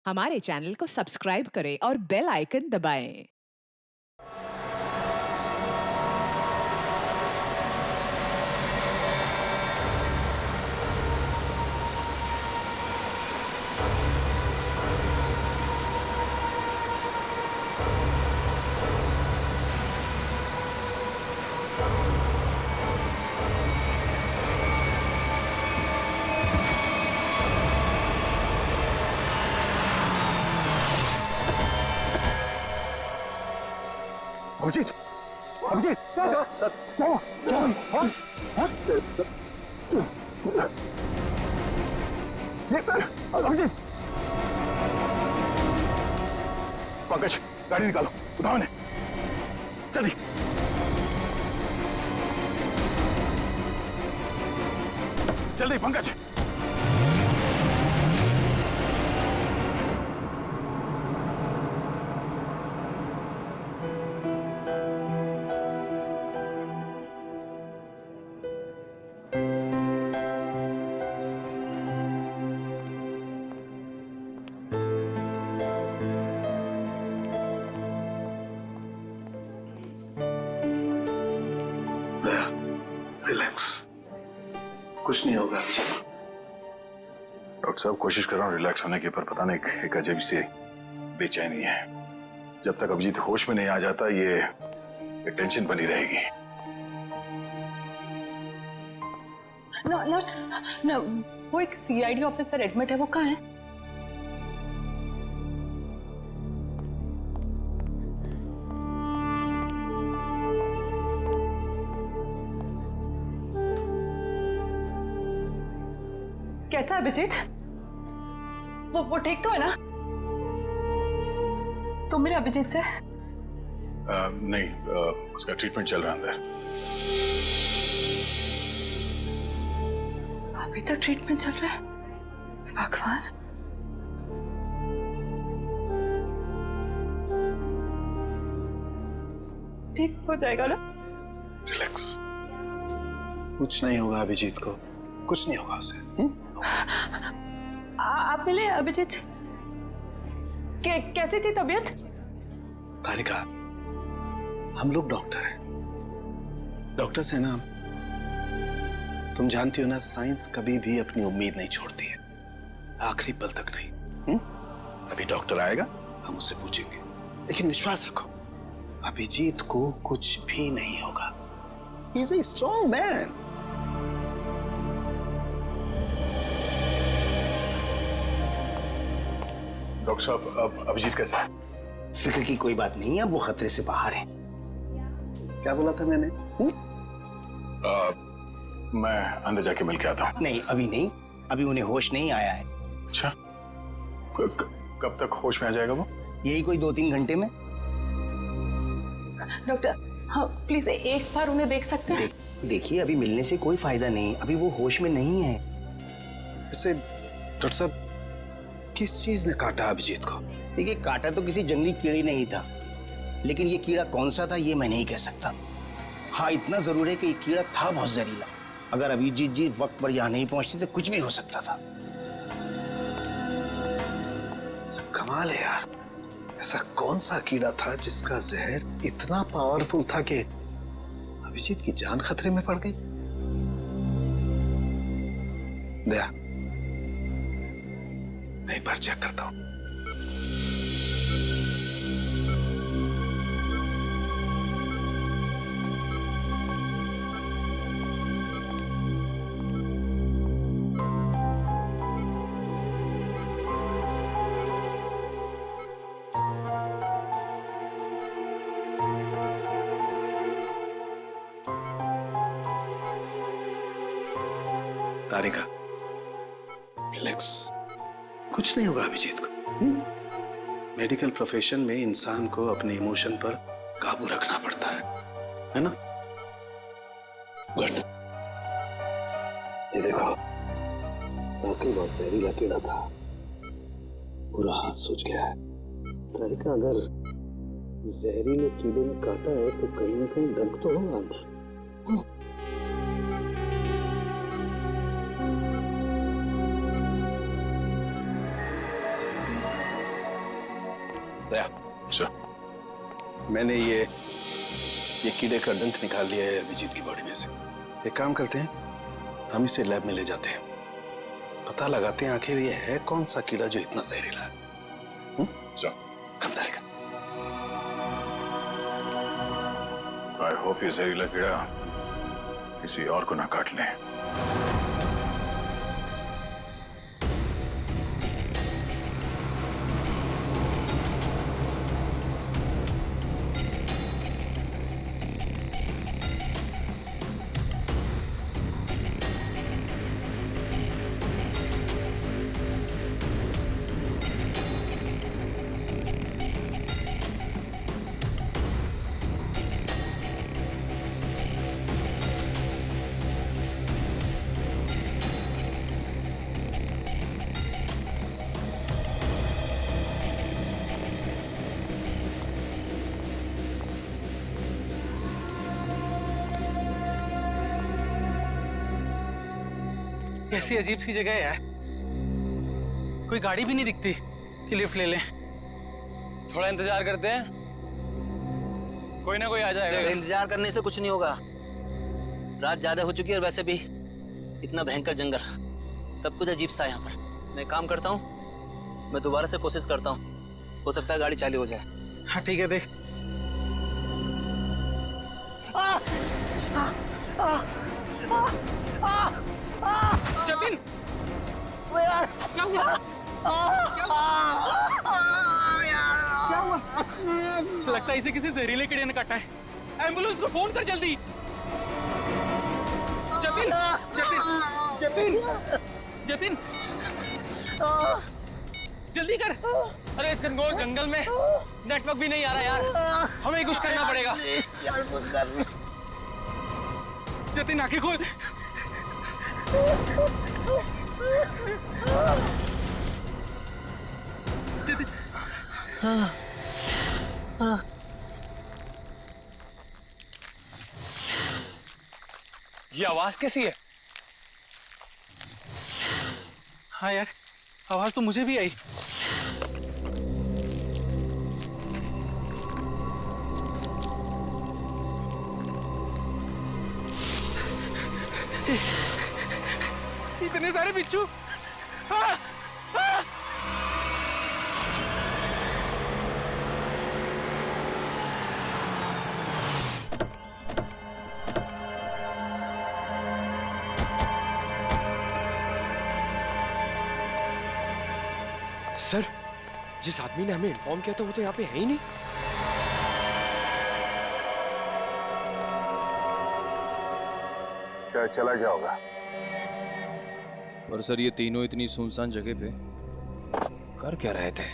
हमारे चैनल को सब्सक्राइब करें और बेल आइकन दबाएं। अभिजीत, अभिजीत, क्या क्या हाँ? हाँ? ये अभिजीत, पंकज गाड़ी निकालो, उठाओ इन्हें, जल्दी। जल्दी पंकज। रिलैक्स, कुछ नहीं होगा। डॉक्टर साहब कोशिश कर रहा हूँ रिलैक्स होने की, पर पता नहीं एक अजीब सी बेचैनी है। जब तक अभिजीत होश में नहीं आ जाता ये टेंशन बनी रहेगी। नर्स, वो एक सीआईडी ऑफिसर एडमिट है, वो कहाँ है? कैसा है अभिजीत? वो ठीक तो है ना? तुम मिले अभिजीत से? नहीं, उसका ट्रीटमेंट चल रहा है अंदर। अभी तक ट्रीटमेंट चल रहा है? भगवान। ठीक हो जाएगा ना? रिलैक्स, कुछ नहीं होगा अभिजीत को, कुछ नहीं होगा उसे। आप मिले अभिजीत से? कैसी थी तबीयत? तारिका, हम लोग डॉक्टर हैं, डॉक्टर से ना, तुम जानती हो ना, साइंस कभी भी अपनी उम्मीद नहीं छोड़ती है, आखिरी पल तक नहीं। अभी डॉक्टर आएगा, हम उससे पूछेंगे, लेकिन विश्वास रखो, अभिजीत को कुछ भी नहीं होगा। He is a strong man. Doctor साहब, अब अभिजीत कैसा है? फिक्र की कोई बात नहीं है, अब वो खतरे से बाहर है। क्या बोला था मैंने? मैं अंदर जाके मिल के आता हूँ। नहीं, अभी नहीं, अभी उन्हें होश नहीं आया है। अच्छा, कब तक होश में आ जाएगा वो? यही कोई 2-3 घंटे में। डॉक्टर, हाँ प्लीज एक बार उन्हें देख सकते हैं? देखिए, अभी मिलने से कोई फायदा नहीं, अभी वो होश में नहीं है। वैसे डॉक्टर साहब, किस चीज ने काटा अभिजीत को? देखिए, काटा तो किसी जंगली कीड़े ने ही था, लेकिन ये कीड़ा कौन सा था ये मैं नहीं कह सकता। हाँ, इतना जरूर है कि ये कीड़ा था बहुत जहरीला। अगर अभिजीत जी वक्त पर यहाँ नहीं पहुंचते तो कुछ भी हो सकता था। कमाल है यार, ऐसा कौन सा कीड़ा था जिसका जहर इतना पावरफुल था कि अभिजीत की जान खतरे में पड़ गई? दया, मैं एक बार चेक करता हूं। तारिका, रिलैक्स, कुछ नहीं होगा अभिजीत को। मेडिकल प्रोफेशन में इंसान को अपने इमोशन पर काबू रखना पड़ता है ना? गुड। ये देखो, वाकई बहुत जहरीला कीड़ा था, पूरा हाथ सूज गया है। तारिका, अगर जहरीले कीड़े ने काटा है तो कहीं ना कहीं डंक तो होगा अंदर। दया, अच्छा, मैंने ये कीड़े का डंक निकाल लिया है अभिजीत की बॉडी में से। एक काम करते हैं, हम इसे लैब में ले जाते हैं, पता लगाते हैं आखिर ये है कौन सा कीड़ा जो इतना जहरीला है। अच्छा। कमदारी आई होप ये जहरीला कीड़ा किसी और को ना काट ले। कैसी अजीब सी जगह है यार, कोई गाड़ी भी नहीं दिखती कि लिफ्ट ले लें। थोड़ा इंतजार करते हैं, कोई ना कोई आ जाएगा। इंतजार करने से कुछ नहीं होगा, रात ज्यादा हो चुकी है और वैसे भी इतना भयंकर जंगल, सब कुछ अजीब सा है यहाँ पर। मैं काम करता हूँ, मैं दोबारा से कोशिश करता हूँ, हो सकता है गाड़ी चालू हो जाए। हाँ ठीक है, देख। जतिन, क्या हुआ? क्या हुआ? लगता है इसे किसी जहरीले कीड़े ने काटा है। एम्बुलेंस को फोन कर जल्दी। जतिन, जतिन, जतिन, जतिन, जल्दी कर। अरे इस घनघोर जंगल में नेटवर्क भी नहीं आ रहा यार, हमें कुछ करना पड़ेगा। जतिन आंखें खोल। जतिन, ये आवाज कैसी है? हाँ यार, आवाज तो मुझे भी आई। इतने सारे बिच्छू। हाँ, हाँ। सर, जिस आदमी ने हमें इन्फॉर्म किया था वो तो यहाँ पे है ही नहीं। क्या चला गया होगा? पर सर ये तीनों इतनी सुनसान जगह पे कर क्या रहे थे?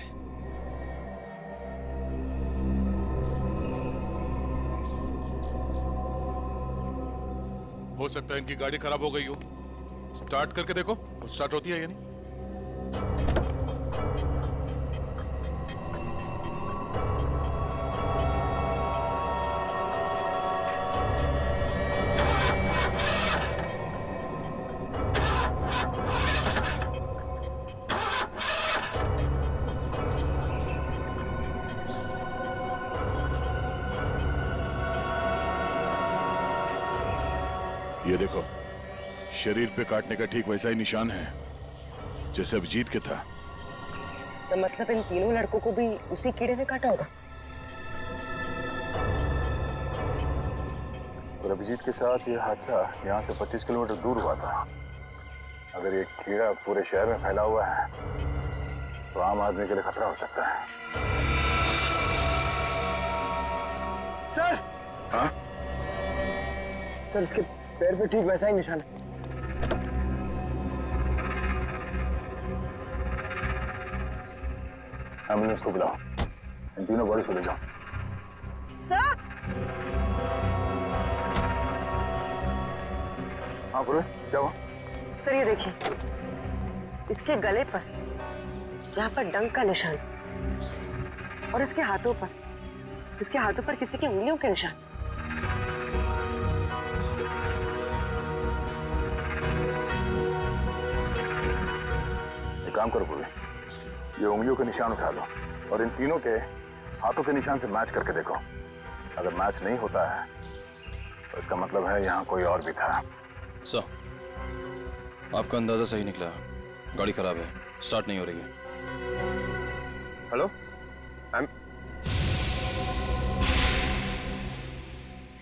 हो सकता है इनकी गाड़ी खराब हो गई हो। स्टार्ट करके देखो, स्टार्ट होती है या नहीं। ये देखो, शरीर पे काटने का ठीक वैसा ही निशान है जैसे अभिजीत के था। तो मतलब इन तीनों लड़कों को भी उसी कीड़े ने काटा होगा। और अभिजीत के साथ ये हादसा यहाँ से 25 किलोमीटर दूर हुआ था। अगर ये कीड़ा पूरे शहर में फैला हुआ है तो आम आदमी के लिए खतरा हो सकता है। सर, हाँ? सर इसके पैर पे ठीक वैसा ही निशान है। एम्बुलेंस को बुलाओ, इन तीनों बॉडी को ले जाओ। सर, हाँ पूरे, क्या हुआ? सर ये देखिए, इसके गले पर यहाँ पर डंक का निशान और इसके हाथों पर किसी की उंगलियों के निशान। एक काम करो पूरे, ये उंगलियों के निशान उठा लो और इन तीनों के हाथों के निशान से मैच करके देखो। अगर मैच नहीं होता है तो इसका मतलब है यहाँ कोई और भी था। सर, आपका अंदाजा सही निकला। गाड़ी खराब है, स्टार्ट नहीं हो रही है। हेलो,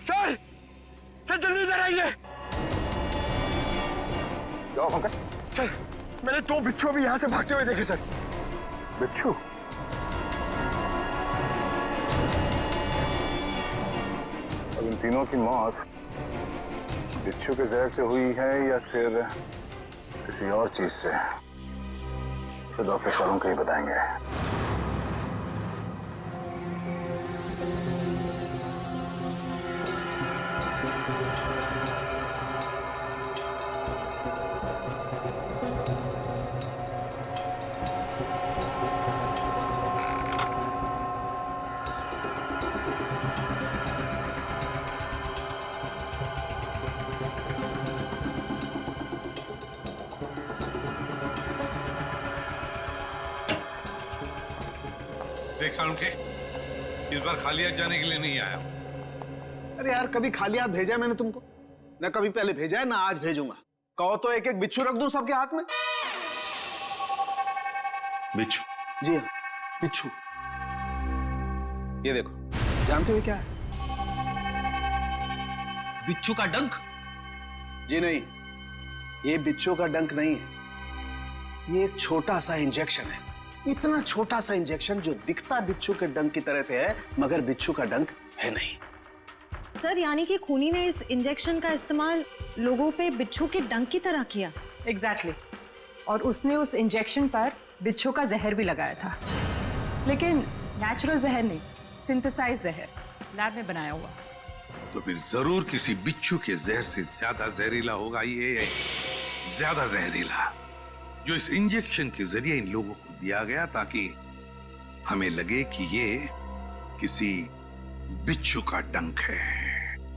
सर जल्दी इधर आइए। क्या पंकज? सर, मैंने 2 बिच्छू भी यहाँ से भागते हुए देखे सर। बिच्छू? अब इन तीनों की मौत बिच्छू के जहर से हुई है या फिर किसी और चीज से, तो डॉक्टर सालुंखे ही बताएंगे। देख सालुंखे, इस बार खाली हाथ जाने के लिए नहीं आया। अरे यार, कभी खाली हाथ भेजा है मैंने तुमको? ना कभी पहले भेजा है, ना आज भेजूंगा। कहो तो एक एक बिच्छू रख दूं सबके हाथ में। बिच्छू? जी हाँ, बिच्छू। ये देखो, जानते हो क्या है? बिच्छू का डंक? जी नहीं, ये बिच्छू का डंक नहीं है। ये एक छोटा सा इंजेक्शन है। इतना छोटा सा इंजेक्शन जो दिखता बिच्छू के डंक की तरह से है, मगर बिच्छू का डंक है नहीं। सर, यानी कि खूनी ने इस इंजेक्शन का इस्तेमाल लोगों पे बिच्छू के डंक की तरह किया। एग्जैक्टली। और उसने उस इंजेक्शन पर बिच्छू का जहर भी लगाया था, लेकिन नेचुरल जहर नहीं, सिंथेसाइज जहर, लैब में बनाया हुआ। तो फिर जरूर किसी बिच्छू के जहर से ज्यादा जहरीला होगा ये, ज्यादा जहरीला, जो इस इंजेक्शन के जरिए इन लोगों को दिया गया ताकि हमें लगे कि ये किसी बिच्छू का डंक है।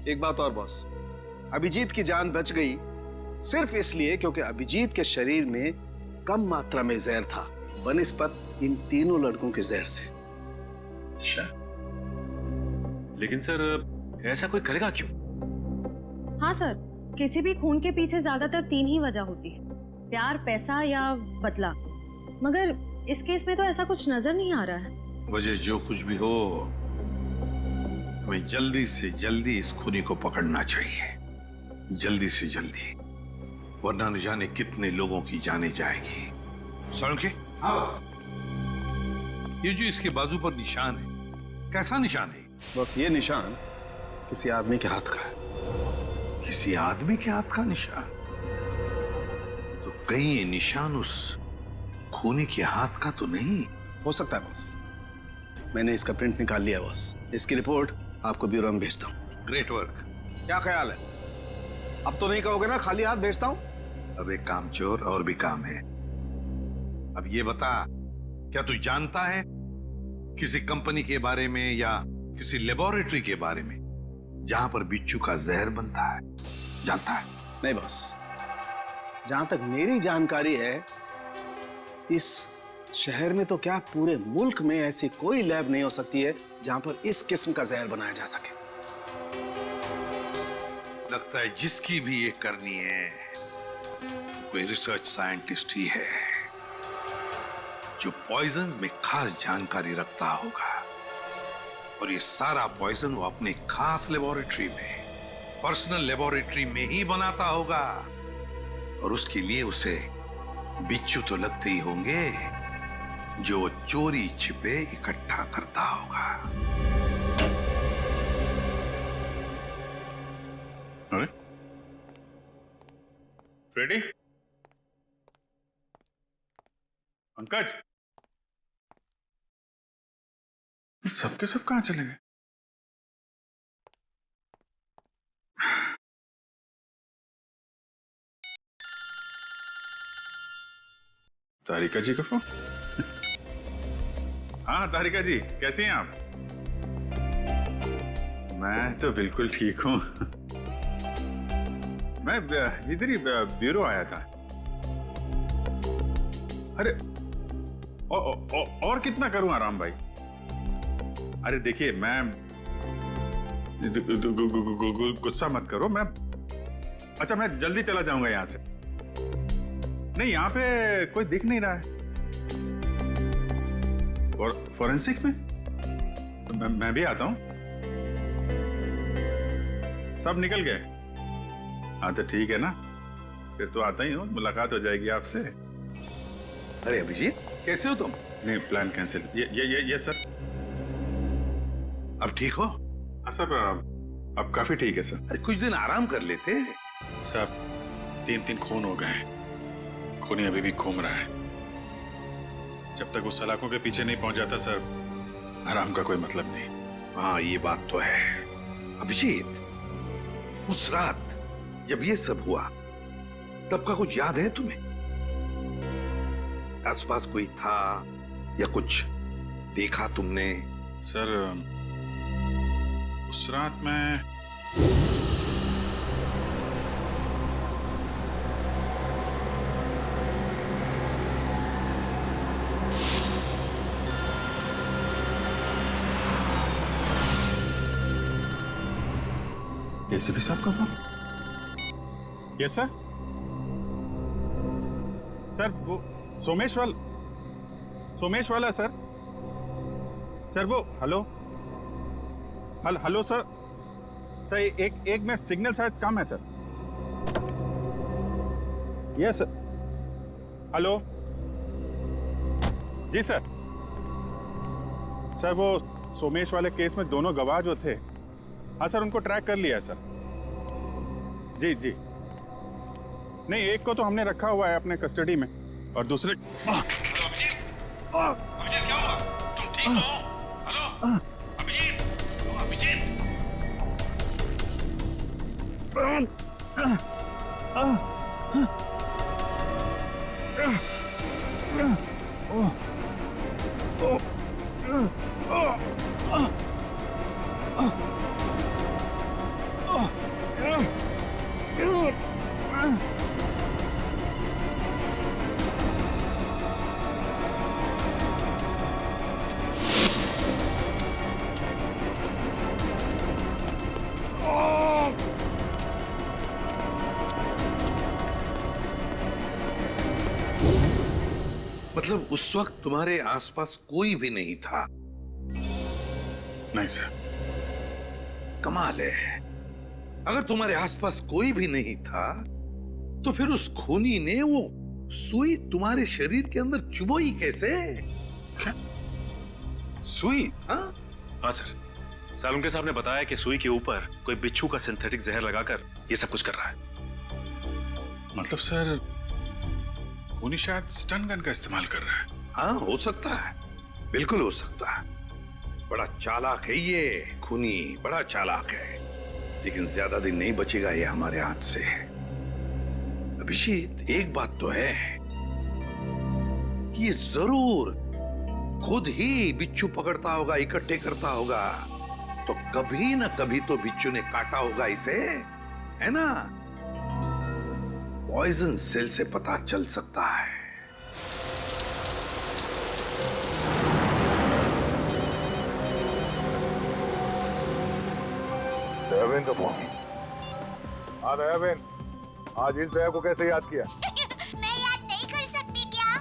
एक बात और बॉस, अभिजीत की जान बच गई सिर्फ इसलिए क्योंकि अभिजीत के शरीर में कम मात्रा में जहर था बनिस्बत इन तीनों लड़कों के जहर से। अच्छा, लेकिन सर ऐसा कोई करेगा क्यों? हाँ सर, किसी भी खून के पीछे ज्यादातर 3 ही वजह होती है, प्यार, पैसा या बदला। मगर इस केस में तो ऐसा कुछ नजर नहीं आ रहा है। वजह जो कुछ भी हो, हमें जल्दी से जल्दी इस खूनी को पकड़ना चाहिए, जल्दी से जल्दी, वरना न जाने कितने लोगों की जाने जाएगी। सालुंखे, ये जो इसके बाजू पर निशान है, कैसा निशान है? बस ये निशान किसी आदमी के हाथ का है। किसी आदमी के हाथ का निशान? तो कहीं ये निशान उस खूनी के हाथ का तो नहीं हो सकता है बॉस। मैंने इसका प्रिंट निकाल लिया बॉस। इसकी रिपोर्ट आपको ब्यूरो में भेजता हूँ। Great work. क्या ख्याल है? अब तो नहीं कहोगे ना खाली हाथ भेजता हूँ? अब एक काम चोर और भी काम है। अब ये बता, क्या तू जानता है किसी कंपनी के बारे में या किसी लेबोरेटरी के बारे में जहां पर बिच्छू का जहर बनता है? जानता है? नहीं बॉस, जहां तक मेरी जानकारी है, इस शहर में तो क्या पूरे मुल्क में ऐसी कोई लैब नहीं हो सकती है जहां पर इस किस्म का जहर बनाया जा सके। लगता है जिसकी भी ये करनी है कोई रिसर्च साइंटिस्ट ही है जो पॉइजन में खास जानकारी रखता होगा, और ये सारा पॉइजन वो अपने खास लेबोरेटरी में, पर्सनल लेबोरेटरी में ही बनाता होगा, और उसके लिए उसे बिच्छू तो लगते ही होंगे जो वो चोरी छिपे इकट्ठा करता होगा। अरे फ्रेडी, पंकज, सबके सब कहां चले गए? तारिका जी का फोन। हाँ तारिका जी, कैसी हैं आप? मैं तो बिल्कुल ठीक हूं। मैं इधर ही ब्यूरो आया था। अरे और कितना करूं आराम भाई? अरे देखिए, मैं गुस्सा मत करो। मैं अच्छा, मैं जल्दी चला जाऊंगा यहाँ से। नहीं, यहाँ पे कोई दिख नहीं रहा है। और फॉरेंसिक में मैं भी आता हूँ। सब निकल गए? हाँ तो ठीक है ना, फिर तो आता ही हूँ, मुलाकात हो जाएगी आपसे। अरे अभिजीत, कैसे हो तुम? नहीं, प्लान कैंसिल। ये सर। अब ठीक हो? हाँ सर, अब काफी ठीक है सर। अरे कुछ दिन आराम कर लेते। सर 3 खून हो गए, खूनी अभी भी घूम रहा है। जब तक वो सलाखों के पीछे नहीं पहुंच जाता सर, आराम का कोई मतलब नहीं। हाँ, ये बात तो है। अभिजीत, उस रात जब ये सब हुआ, तब का कुछ याद है तुम्हें? आसपास कोई था या कुछ देखा तुमने? सर उस रात मैं एसीपी साहब का फोन? Yes sir. सर वो सोमेश वाला सर। सर वो हेलो सर। सर एक मिनट, सिग्नल शायद कम है सर। Yes sir. हेलो जी सर। सर वो सोमेश वाले केस में दोनों गवाह जो थे, हाँ सर, उनको ट्रैक कर लिया है सर। जी जी। नहीं, एक को तो हमने रखा हुआ है अपने कस्टडी में, और दूसरे अभिजीत, क्या हुआ? तुम ठीक हो? हेलो अभिजीत, अभिजीत। मतलब उस वक्त तुम्हारे आसपास कोई भी नहीं था? नहीं सर। कमाल है, अगर तुम्हारे आसपास कोई भी नहीं था तो फिर उस खूनी ने वो सुई तुम्हारे शरीर के अंदर चुभोई कैसे? क्या सुई? हाँ सर, सालुंके साहब ने बताया कि सुई के ऊपर कोई बिच्छू का सिंथेटिक जहर लगाकर ये सब कुछ कर रहा है। मतलब सर खूनी शायद स्टन गन का इस्तेमाल कर रहा है। हाँ, हो सकता है, बिल्कुल हो सकता है। बड़ा चालाक है ये खूनी, बड़ा चालाक है, लेकिन ज्यादा दिन नहीं बचेगा ये हमारे हाथ से। अभिजीत, एक बात तो है कि ये जरूर खुद ही बिच्छू पकड़ता होगा, इकट्ठे करता होगा, तो कभी ना कभी तो बिच्छू ने काटा होगा इसे, है ना? पॉइजन सेल से पता चल सकता है। दयाबेन का फोन। हाँ दयाबेन, आज इस दया को कैसे याद किया? मैं याद नहीं कर सकती क्या?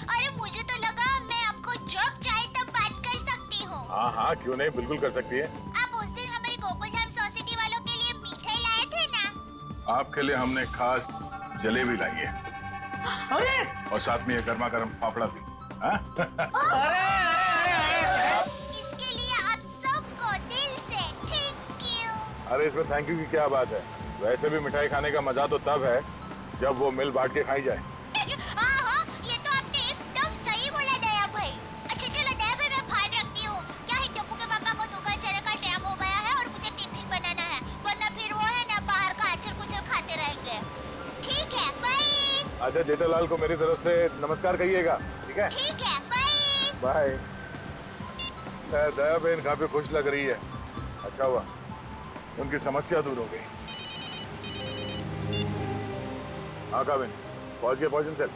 अरे मुझे तो लगा मैं आपको जब चाहे तब बात कर सकती हूँ। हाँ हाँ, क्यों नहीं, बिल्कुल कर सकती है। आप उस दिन हमारे गोकुलधाम सोसाइटी वालों के लिए मिठाई लाए थे ना? आपके लिए हमने खास जलेबी लाई है। अरे! और साथ में ये गर्मा गर्म फाफड़ा भी। इसके लिए आप सबको दिल से थैंक यू। अरे इसमें थैंक यू की क्या बात है? वैसे भी मिठाई खाने का मजा तो तब है जब वो मिल बांट के खाई जाए। हाँ, ये तो आपने एकदम सही बोला दया भाई। अच्छा चलो दया भाई, मैं बाहर रखती हूँ। क्या है, टप्पू के पापा को दुकान चलने का टाइम हो गया है और मुझे टिफिन बनाना है, वरना फिर वो है ना बाहर का अचर कुचर खाते रहेंगे। ठीक है, बाय। अच्छा, जेठालाल को मेरी तरफ से नमस्कार कहिएगा, ठीक है? ठीक है, बाय। बाय। दया बहन काफी खुश लग रही है। अच्छा हुआ, उनकी समस्या दूर हो गई। हाँ काबिन, पहुंच गए पॉइजन सेल।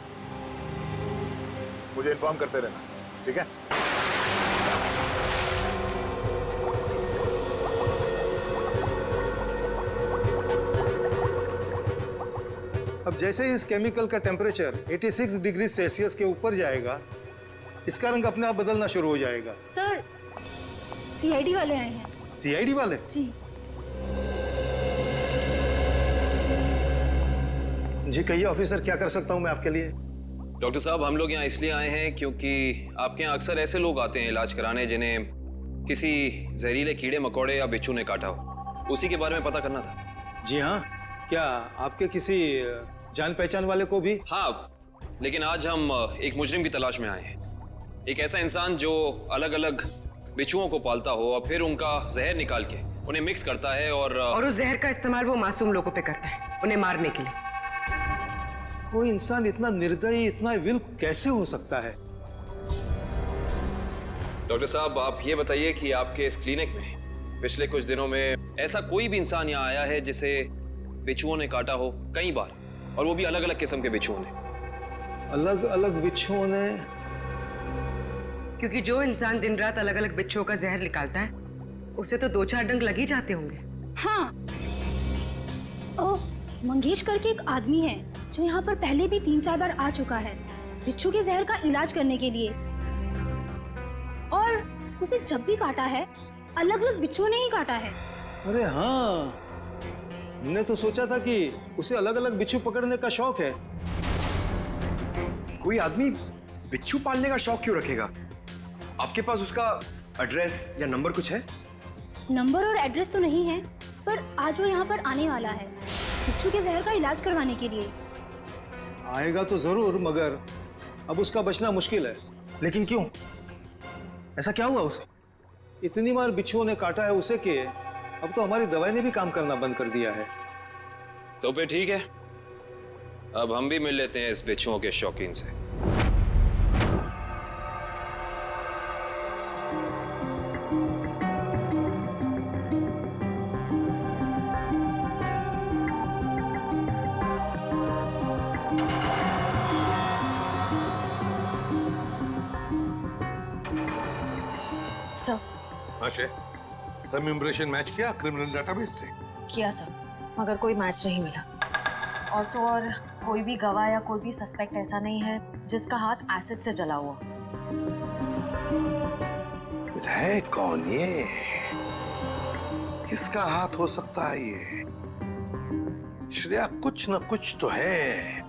मुझे इन्फॉर्म करते रहना, ठीक है? अब जैसे ही इस केमिकल का टेम्परेचर 86 डिग्री सेल्सियस के ऊपर जाएगा, इसका रंग अपने आप बदलना शुरू हो जाएगा। सर, सीआईडी वाले आए हैं। सीआईडी वाले? जी। जी कहिए ऑफिसर, क्या कर सकता हूँ मैं आपके लिए? डॉक्टर साहब, हम लोग यहाँ इसलिए आए हैं क्योंकि आपके यहाँ अक्सर ऐसे लोग आते हैं इलाज कराने जिन्हें किसी जहरीले कीड़े मकोड़े या बिच्छू ने काटा हो। उसी के बारे में पता करना था। जी हाँ, क्या आपके किसी जान पहचान वाले को भी? हाँ, लेकिन आज हम एक मुजरिम की तलाश में आए हैं। एक ऐसा इंसान जो अलग अलग बिच्छुओं को पालता हो और फिर उनका जहर निकाल के उन्हें मिक्स करता है और उस जहर का इस्तेमाल वो मासूम लोगों पे करता है, उन्हें मारने के लिए। कोई इंसान इतना निर्दयी, इतना विल कैसे हो सकता है? डॉक्टर साहब, आप ये बताइए कि आपके इस क्लिनिक में पिछले कुछ दिनों में ऐसा कोई भी इंसान यहाँ आया है जिसे बिच्छुओं ने काटा हो कई बार, और वो भी अलग अलग किस्म के बिच्छुओं ने? अलग अलग बिच्छुओं ने? क्योंकि जो इंसान दिन रात अलग अलग बिच्छुओं का जहर निकालता है, उसे तो 2-4 डंक लग ही जाते होंगे। हाँ, ओ, मंगेश करके एक आदमी है जो यहाँ पर पहले भी 3-4 बार आ चुका है बिच्छू के जहर का इलाज करने के लिए, और उसे जब भी काटा है अलग अलग बिच्छुओं ने ही काटा है। अरे हाँ, हमने तो सोचा था कि उसे अलग अलग बिच्छू पकड़ने का शौक है। कोई आदमी बिच्छू पालने का शौक क्यों रखेगा? आपके पास उसका एड्रेस या नंबर कुछ है? नंबर और एड्रेस तो नहीं है, पर आज वो यहाँ पर आने वाला है बिच्छू के जहर का इलाज करवाने के लिए। आएगा तो जरूर, मगर अब उसका बचना मुश्किल है। लेकिन क्यों? ऐसा क्या हुआ उसे? इतनी बार बिच्छुओं ने काटा है उसे कि अब तो हमारी दवाई ने भी काम करना बंद कर दिया है। तो फिर ठीक है, अब हम भी मिल लेते हैं इस बिच्छुओं के शौकीन से। सर। हाँ शे, तुम इम्प्रेशन मैच किया क्रिमिनल डेटाबेस से? किया सर, मगर कोई मैच नहीं मिला। और तो और कोई भी गवाह या कोई भी सस्पेक्ट ऐसा नहीं है जिसका हाथ एसिड से जला हुआ। फिर है कौन ये? किसका हाथ हो सकता है ये? श्रेया, कुछ न कुछ तो है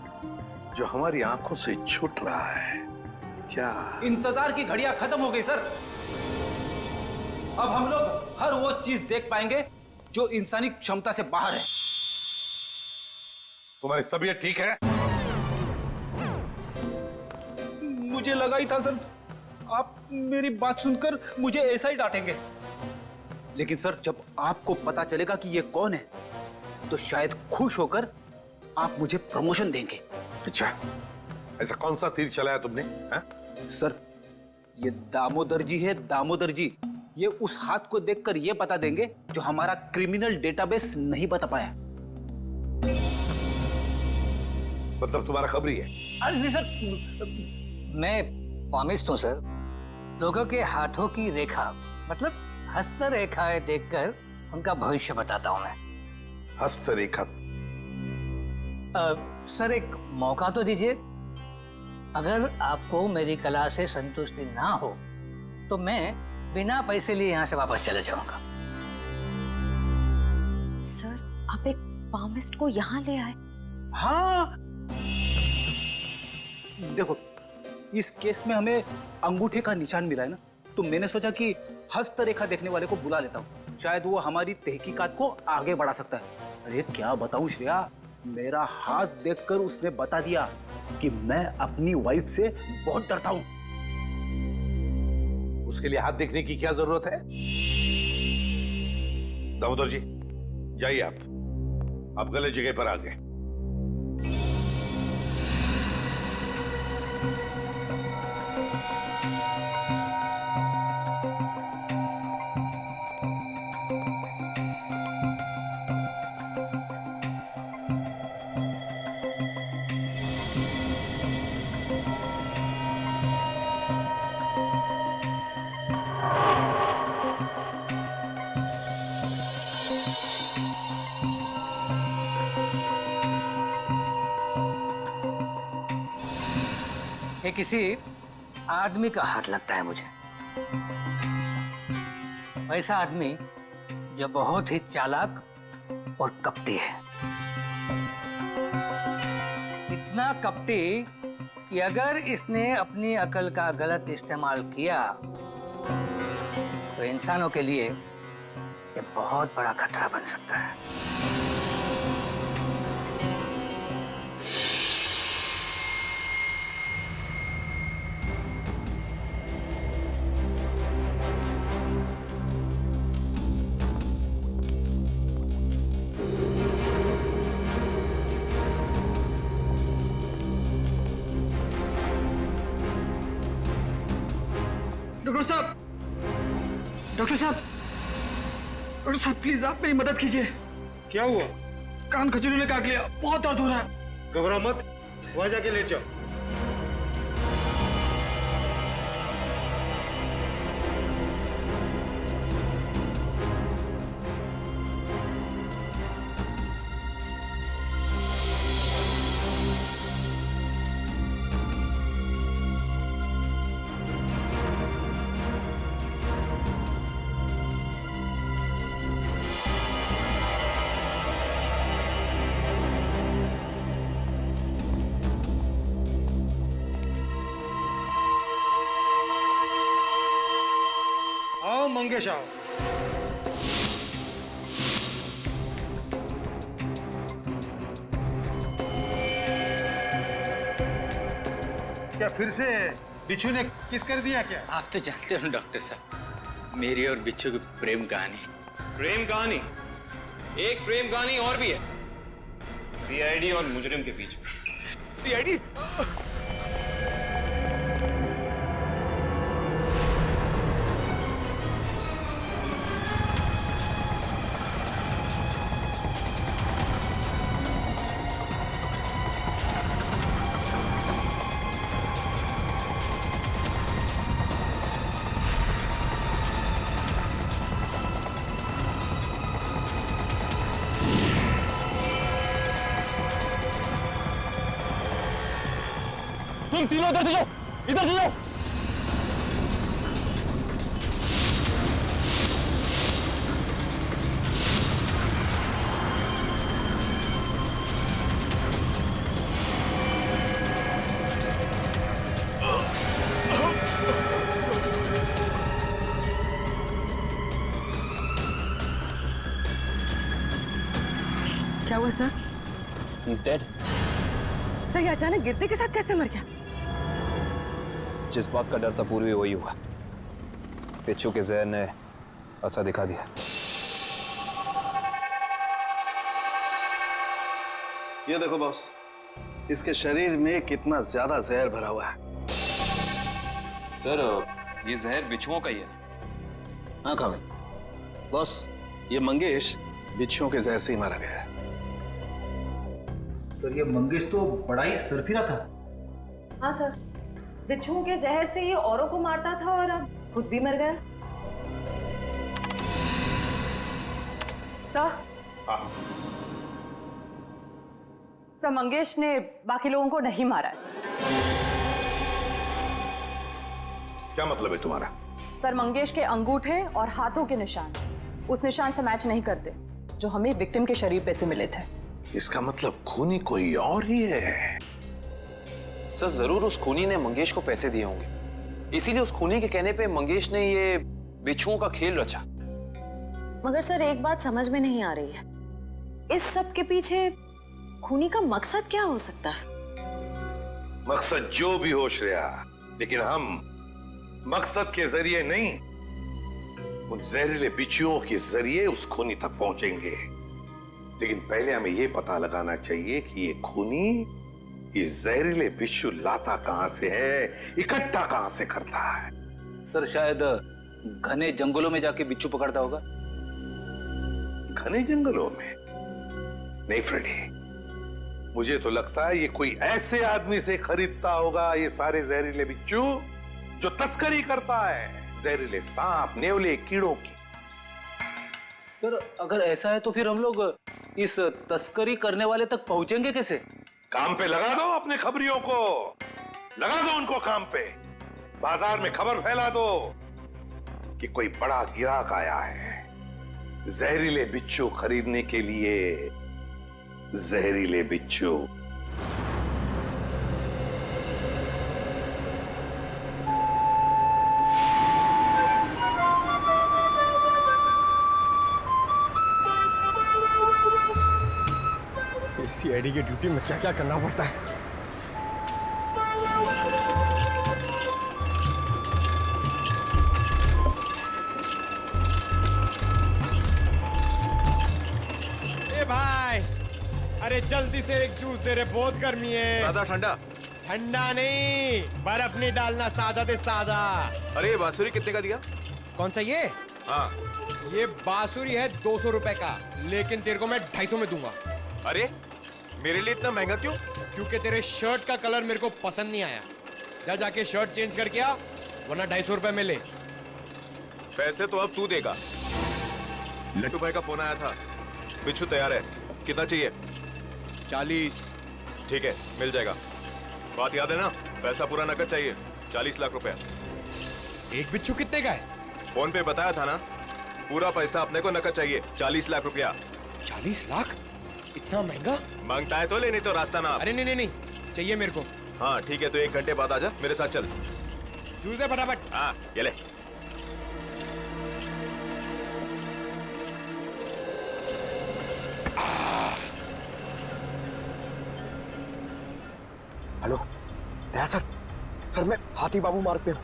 जो हमारी आंखों से छूट रहा है। क्या? इंतजार की घड़ियां खत्म हो गई सर। अब हम लोग हर वो चीज देख पाएंगे जो इंसानी क्षमता से बाहर है। तुम्हारी तबीयत ठीक है? मुझे लगा ही था सर, आप मेरी बात सुनकर मुझे ऐसा ही डांटेंगे, लेकिन सर जब आपको पता चलेगा कि ये कौन है तो शायद खुश होकर आप मुझे प्रमोशन देंगे। अच्छा, ऐसा कौन सा तीर चलाया तुमने? हा? सर ये दामोदर जी है, दामोदर जी। ये उस हाथ को देखकर ये बता देंगे जो हमारा क्रिमिनल डेटाबेस नहीं बता पाया। मतलब तुम्हारा खबरी है? नहीं सर, मैं प्रॉमिस हूं सर, लोगों के हाथों की रेखा मतलब हस्त रेखाएं देखकर उनका भविष्य बताता हूं मैं। हस्त रेखा? सर एक मौका तो दीजिए। अगर आपको मेरी कला से संतुष्टि ना हो तो मैं बिना पैसे लिए यहाँ से वापस चले जाऊंगा। सर आप एक पामिस्ट को यहाँ ले आए? हाँ, देखो इस केस में हमें अंगूठे का निशान मिला है ना, तो मैंने सोचा कि हस्त रेखा देखने वाले को बुला लेता हूँ, शायद वो हमारी तहकीकात को आगे बढ़ा सकता है। अरे क्या बताऊं श्रेया, मेरा हाथ देखकर उसने बता दिया कि मैं अपनी वाइफ से बहुत डरता हूं। उसके लिए हाथ देखने की क्या जरूरत है? दामोदर जी जाइए, आप गलत जगह पर आ गए। ये किसी आदमी का हाथ लगता है मुझे। ऐसा आदमी जो बहुत ही चालाक और कपटी है। इतना कपटी कि अगर इसने अपनी अकल का गलत इस्तेमाल किया तो इंसानों के लिए ये बहुत बड़ा खतरा बन सकता है। डॉक्टर साहब, डॉक्टर साहब प्लीज आप मेरी मदद कीजिए। क्या हुआ? कान खजूरी ने काट लिया, बहुत दर्द हो रहा है। घबराओ मत, वहां जाके लेट जाओ। आओ मंगेश आओ। क्या फिर से बिच्छू ने किस कर दिया क्या? आप तो जानते हो डॉक्टर साहब, मेरी और बिच्छू की प्रेम कहानी। प्रेम कहानी? एक प्रेम कहानी और भी है, सीआईडी और मुजरिम के बीच में। सीआईडी? तुम तीनों इधर जाओ, इधर जाओ। क्या हुआ सर? He's dead. सर ये अचानक गिरते के साथ कैसे मर गया? जिस बात का डर था पूर्वी वही हुआ। बिच्छू के जहर ने असर दिखा दिया। ये देखो बॉस, इसके शरीर में कितना ज्यादा जहर भरा हुआ है। सर ये जहर बिच्छुओं का ही है। हाँ काबिल बॉस, ये मंगेश बिच्छुओं के जहर से ही मारा गया है। सर ये मंगेश तो बड़ा ही सरफिरा था। हाँ सर, बिच्छुओं के जहर से ये औरों को मारता था और अब खुद भी मर गया। सर, सर मंगेश ने बाकी लोगों को नहीं मारा है। क्या मतलब है तुम्हारा? सर मंगेश के अंगूठे और हाथों के निशान उस निशान से मैच नहीं करते जो हमें विक्टिम के शरीर पे से मिले थे। इसका मतलब खूनी कोई और ही है। सर जरूर उस खूनी ने मंगेश को पैसे दिए होंगे, इसीलिए उस खूनी के कहने पे मंगेश ने ये बिच्छुओं का खेल रचा। मगर सर एक बात समझ में नहीं आ रही है, इस सब के पीछे खूनी का मकसद क्या हो सकता है? मकसद जो भी हो श्रेया, लेकिन हम मकसद के जरिए नहीं, उन जहरीले बिच्छुओं के जरिए उस खूनी तक पहुंचेंगे। लेकिन पहले हमें यह पता लगाना चाहिए कि ये खूनी ये जहरीले बिच्छू लाता कहां से है, इकट्ठा कहां से करता है। सर शायद घने जंगलों में जाके बिच्छू पकड़ता होगा। घने जंगलों में? नहीं फ्रेडी, मुझे तो लगता है ये कोई ऐसे आदमी से खरीदता होगा ये सारे जहरीले बिच्छू जो तस्करी करता है, जहरीले सांप, नेवले, कीड़ों की। सर अगर ऐसा है तो फिर हम लोग इस तस्करी करने वाले तक पहुंचेंगे कैसे? काम पे लगा दो अपने खबरियों को। लगा दो उनको काम पे। बाजार में खबर फैला दो कि कोई बड़ा गिराक आया है जहरीले बिच्छू खरीदने के लिए। जहरीले बिच्छू। सीआईडी की ड्यूटी में क्या क्या करना पड़ता है। ए भाई, अरे जल्दी से एक जूस दे रहे, बहुत गर्मी है। सादा ठंडा? ठंडा नहीं, बर्फ नहीं डालना, सादा दे सादा। अरे ये बांसुरी कितने का दिया? कौन सा ये? हाँ ये बांसुरी है 200 रुपए का, लेकिन तेरे को मैं 250 में दूंगा। अरे मेरे लिए इतना महंगा क्यों? क्योंकि तेरे शर्ट का कलर मेरे को पसंद नहीं आया। जा जाके शर्ट चेंज करके आ, वरना 250 रुपए में ले। पैसे तो अब तू देगा। लट्टू भाई का फोन आया था, बिच्छू तैयार है। कितना चाहिए? 40। ठीक है, मिल जाएगा। बात याद है ना, पैसा पूरा नकद चाहिए। 40 लाख रुपया। एक बिच्छू कितने का है? फोन पे बताया था ना, पूरा पैसा अपने को नकद चाहिए। 40 लाख रुपया। 40 लाख? इतना महंगा? मांगता है तो ले, नहीं तो रास्ता ना। अरे नहीं नहीं नहीं, चाहिए मेरे को। हाँ ठीक है, तो 1 घंटे बाद आजा, मेरे साथ चल। जूस दे फटाफट। हाँ ये ले। हेलो दया सर, सर मैं हाथी बाबू मार्ग पे हूँ।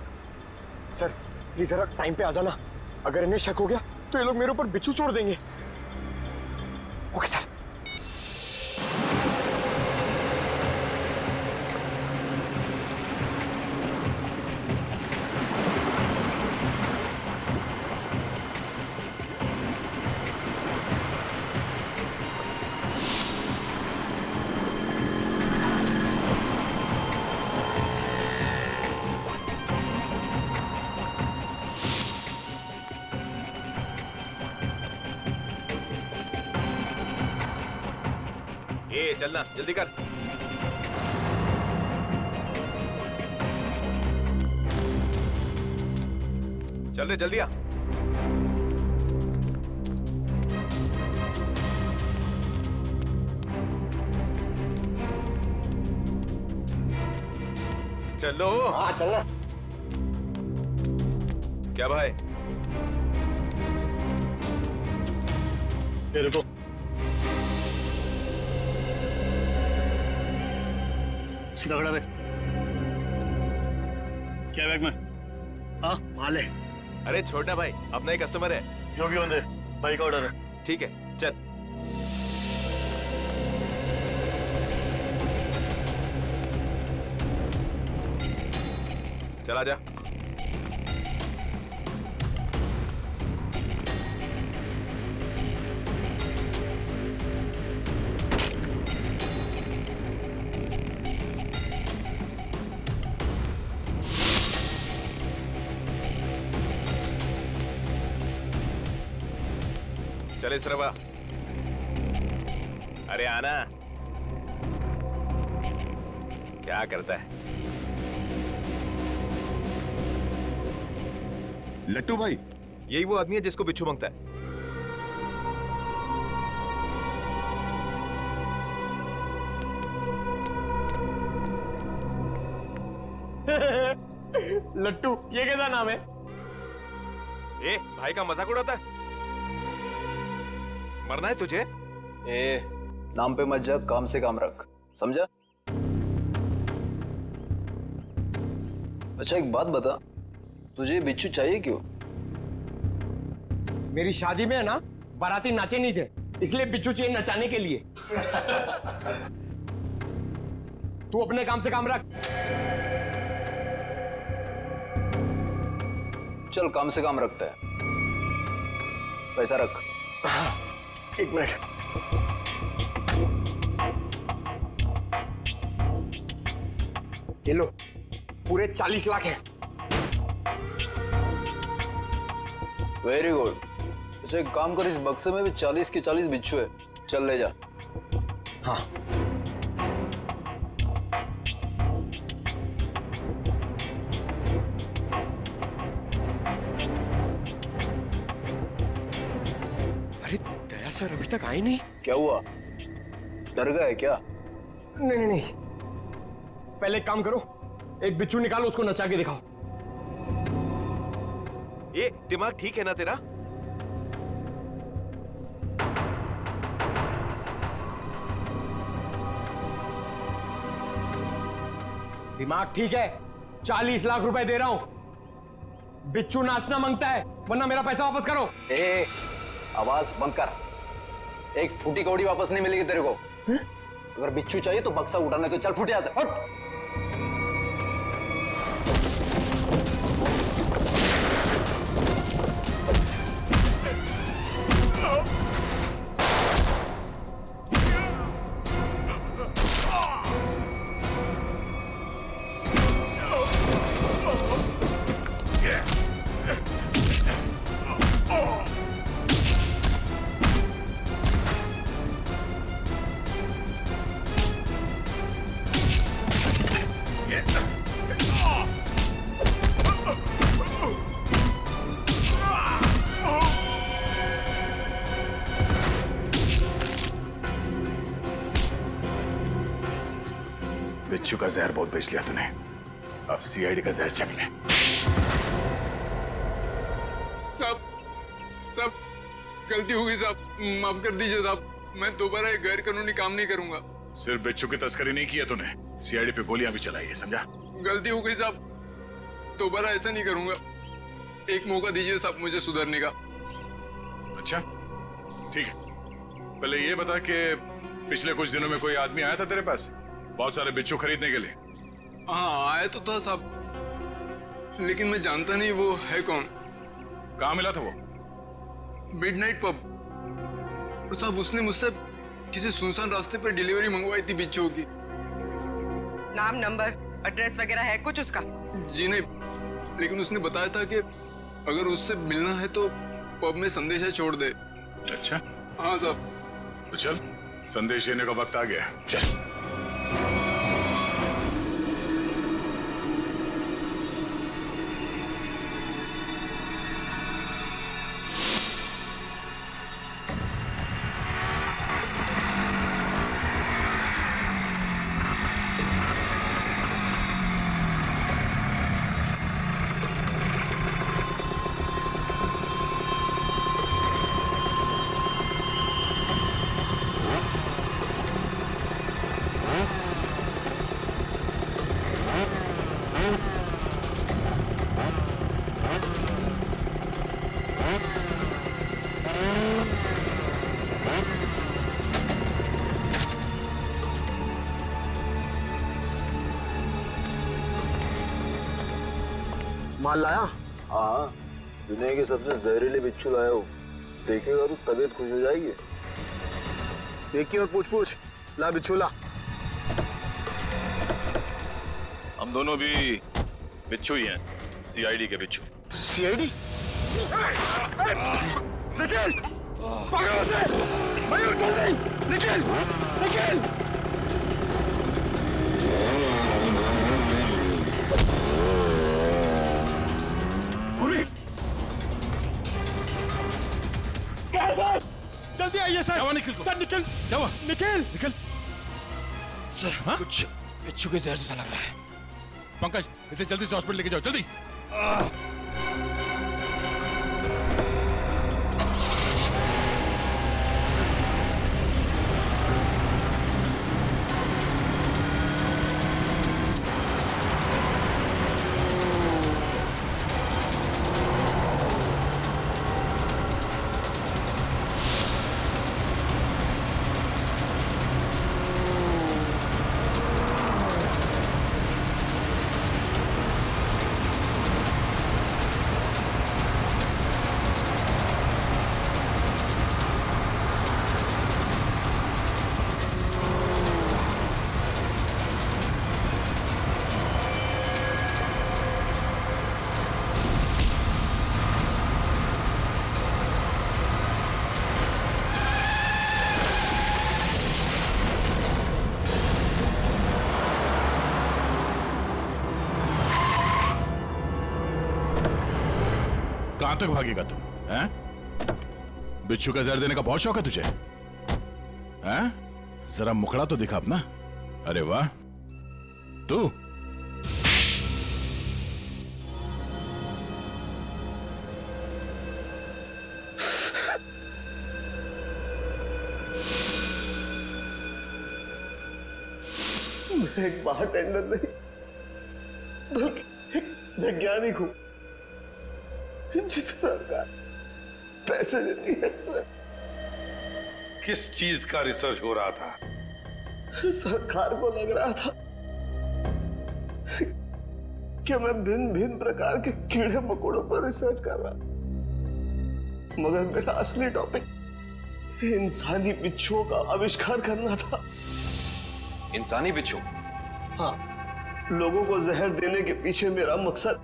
सर प्लीज जरा टाइम पे आ जाना, अगर इन्हें शक हो गया तो ये लोग मेरे ऊपर बिच्छू छोड़ देंगे। Okay sir. ए चलना, जल्दी कर। चल रे, जल्दी आ। चलो। हाँ चलना। क्या भाई? ये रुको। सीधा खड़ा रहे। क्या बैग में? हाँ माल है। अरे छोड़ना भाई, अपना ही कस्टमर है। जो भी होंगे, भाई का ऑर्डर है। ठीक है चल। चला जा। चले सरवा। अरे आना। क्या करता है लट्टू भाई? यही वो आदमी है जिसको बिच्छू मांगता है। लट्टू, ये कैसा नाम है? ए भाई का मजाक उड़ाता है? मरना है तुझे? ए, नाम पे मत जा, काम से काम रख, समझा? अच्छा एक बात बता, तुझे बिच्छू चाहिए क्यों? मेरी शादी में है ना, बाराती नाचे नहीं थे, इसलिए बिच्छू चाहिए नचाने के लिए। तू अपने काम से काम रख। चल काम से काम रखता है, पैसा रख। 1 मिनट। ये लो, पूरे 40 लाख है। Very good. अच्छा एक काम कर, इस बक्से में भी 40 के 40 बिच्छू है, चल ले जा। हाँ सर अभी तक आए नहीं। क्या हुआ, डर गए क्या? नहीं नहीं नहीं, पहले एक काम करो, एक बिच्छू निकालो, उसको नचा के दिखाओ। ये दिमाग ठीक है ना तेरा? दिमाग ठीक है, 40 लाख रुपए दे रहा हूं। बिच्छू नाचना मांगता है, वरना मेरा पैसा वापस करो। ए, आवाज बंद कर। एक फूटी कौड़ी वापस नहीं मिलेगी तेरे को। अगर बिच्छू चाहिए तो बक्सा उठाने तो चल, फूटे आते हट। बिच्छू का जहर बहुत बेच लिया तूने, अब सीआईडी का जहर चख ले। साहब गलती हो गई साहब, माफ कर दीजिए साहब, मैं दोबारा एक गैर कानूनी काम नहीं करूंगा। सिर्फ बिच्छू की तस्करी नहीं किया तूने, सीआईडी पे गोलियां भी चलाई है, समझा? गलती हो गई साहब, दोबारा ऐसा नहीं करूंगा। एक मौका दीजिए साहब मुझे सुधरने का। अच्छा ठीक है, पहले ये बता कि पिछले कुछ दिनों में कोई आदमी आया था तेरे पास बहुत सारे बिच्छू खरीदने के लिए? हाँ आया तो था साहब, लेकिन मैं जानता नहीं वो है कौन। कहाँ मिला था वो? मिडनाइट पब साहब, उसने मुझसे किसी सुनसान रास्ते पर डिलीवरी मंगवाई थी बिच्छू की। नाम, नंबर, एड्रेस वगैरह है कुछ उसका? जी नहीं, लेकिन उसने बताया था कि अगर उससे मिलना है तो पब में संदेशा छोड़ दे। अच्छा हाँ साहब। तो चल, संदेश देने का वक्त आ गया, चल। माल लाया? हाँ, दुनिया के सबसे जहरीले बिच्छू लाया हूँ। देखेगा तो तबीयत खुश हो जाएगी। देखिए और पूछ ला बिच्छू ला। हम दोनों भी बिच्छू ही हैं, सीआईडी के बिच्छू। सीआईडी? निखिल! पकड़ो उसे! मयूर जल्दी! निखिल! निखिल! जल्दी आइए सर। क्या निखिल को? सर निखिल! क्या हुआ? निखिल! सर हाँ? कुछ बिच्छू के जहर जैसा लग रहा है। पंकज, इसे जल्दी से हॉस्पिटल लेके जाओ, जल्दी। कहां तक भागेगा तू? हैं? बिच्छू का जहर देने का बहुत शौक है तुझे? हैं? जरा मुखड़ा तो दिखा अपना। अरे वाह, तू मैं एक बारटेंडर नहीं बल्कि एक वैज्ञानिक हूं जिसे सरकार पैसे देती है सर। किस चीज का रिसर्च हो रहा था? सरकार को लग रहा था कि मैं भिन्न भिन्न प्रकार के कीड़े मकोड़ों पर रिसर्च कर रहा, मगर मेरा असली टॉपिक इंसानी बिच्छुओं का आविष्कार करना था। इंसानी बिच्छू? हाँ, लोगों को जहर देने के पीछे मेरा मकसद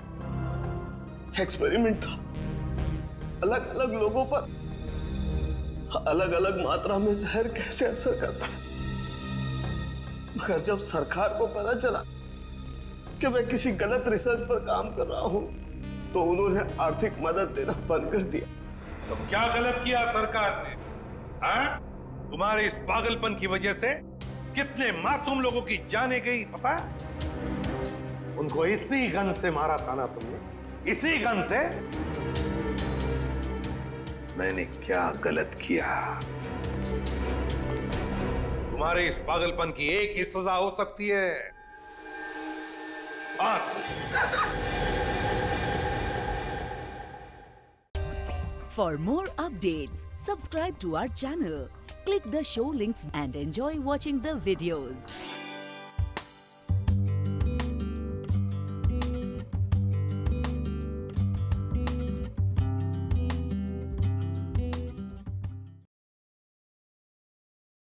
एक्सपेरिमेंट था। अलग अलग लोगों पर अलग अलग मात्रा में जहर कैसे असर करता है। मगर जब सरकार को पता चला कि मैं किसी गलत रिसर्च पर काम कर रहा हूं, तो उन्होंने आर्थिक मदद देना बंद कर दिया। तो क्या गलत किया सरकार ने? हाँ? तुम्हारे इस पागलपन की वजह से कितने मासूम लोगों की जाने गई पता है? उनको इसी गन से मारा था ना तुमने? इसी गन से? मैंने क्या गलत किया? तुम्हारे इस पागलपन की एक ही सजा हो सकती है, फांसी। For more updates, subscribe to our channel, click the show links and enjoy watching the videos.